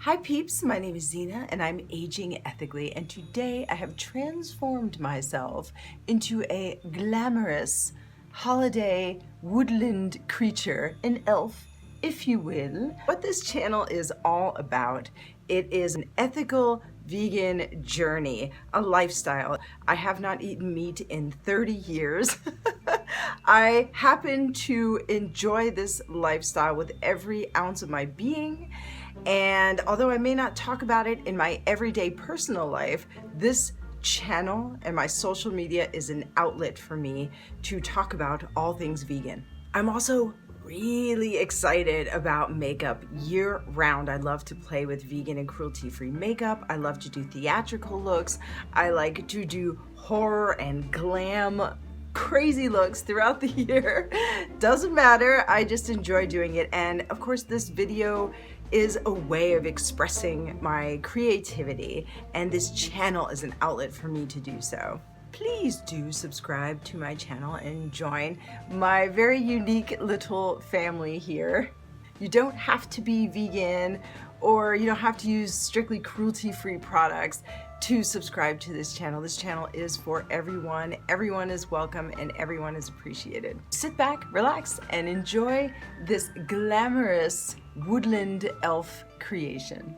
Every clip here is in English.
Hi peeps, my name is Zina and I'm aging ethically, and today I have transformed myself into a glamorous holiday woodland creature, an elf, if you will. What this channel is all about, it is an ethical vegan journey, a lifestyle. I have not eaten meat in 30 years. I happen to enjoy this lifestyle with every ounce of my being. And although I may not talk about it in my everyday personal life, this channel and my social media is an outlet for me to talk about all things vegan. I'm also really excited about makeup year-round. I love to play with vegan and cruelty-free makeup. I love to do theatrical looks. I like to do horror and glam crazy looks throughout the year. Doesn't matter, I just enjoy doing it. And of course, this video is a way of expressing my creativity, and this channel is an outlet for me to do so. Please do subscribe to my channel and join my very unique little family here. You don't have to be vegan, or you don't have to use strictly cruelty-free products to subscribe to this channel. This channel is for everyone. Everyone is welcome and everyone is appreciated. Sit back, relax, and enjoy this glamorous woodland elf creation.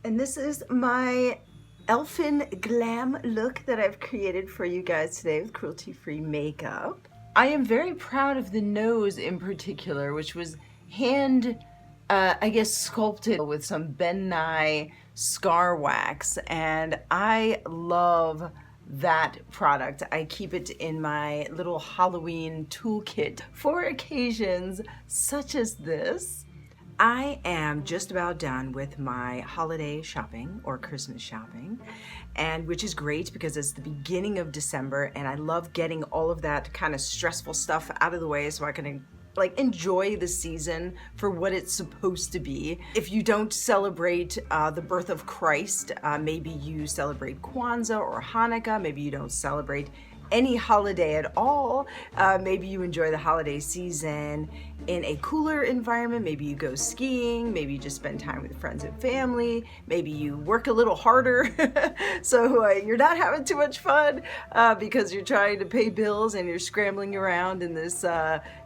And this is my Elfen Glam look that I've created for you guys today with cruelty-free makeup. I am very proud of the nose in particular, which was I guess sculpted with some Ben Nye scar wax, and I love that product. I keep it in my little Halloween toolkit for occasions such as this. I am just about done with my holiday shopping or Christmas shopping, and which is great because it's the beginning of December and I love getting all of that kind of stressful stuff out of the way so I can enjoy the season for what it's supposed to be. If you don't celebrate the birth of Christ, maybe you celebrate Kwanzaa or Hanukkah, maybe you don't celebrate any holiday at all. Maybe you enjoy the holiday season in a cooler environment. Maybe you go skiing, maybe you just spend time with friends and family, maybe you work a little harder so you're not having too much fun because you're trying to pay bills and you're scrambling around in this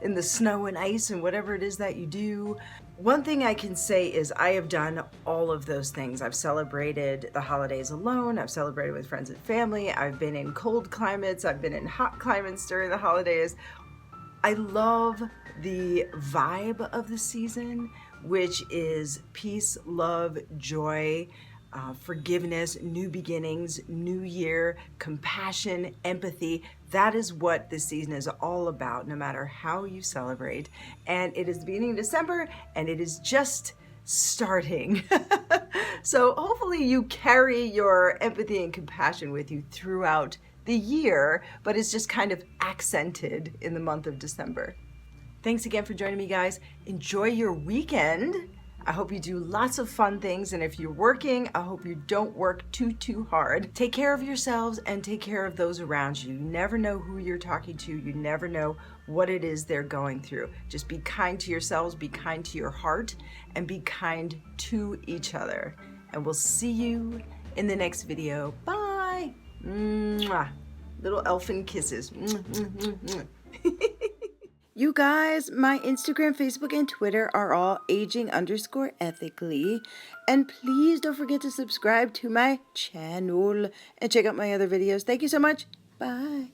in the snow and ice and whatever it is that you do. One thing I can say is I have done all of those things. I've celebrated the holidays alone. I've celebrated with friends and family. I've been in cold climates. I've been in hot climates during the holidays. I love the vibe of the season, which is peace, love, joy, forgiveness, new beginnings, new year, compassion, empathy. That is what this season is all about, no matter how you celebrate. And it is the beginning of December, and it is just starting. So hopefully you carry your empathy and compassion with you throughout the year, but it's just kind of accented in the month of December. Thanks again for joining me, guys. Enjoy your weekend. I hope you do lots of fun things, and if you're working, I hope you don't work too hard. Take care of yourselves and take care of those around you. You never know who you're talking to. You never know what it is they're going through. Just be kind to yourselves, be kind to your heart, and be kind to each other. And we'll see you in the next video. Bye! Mwah. Little elfin kisses. You guys, my Instagram, Facebook, and Twitter are all aging_ethically. And please don't forget to subscribe to my channel and check out my other videos. Thank you so much. Bye.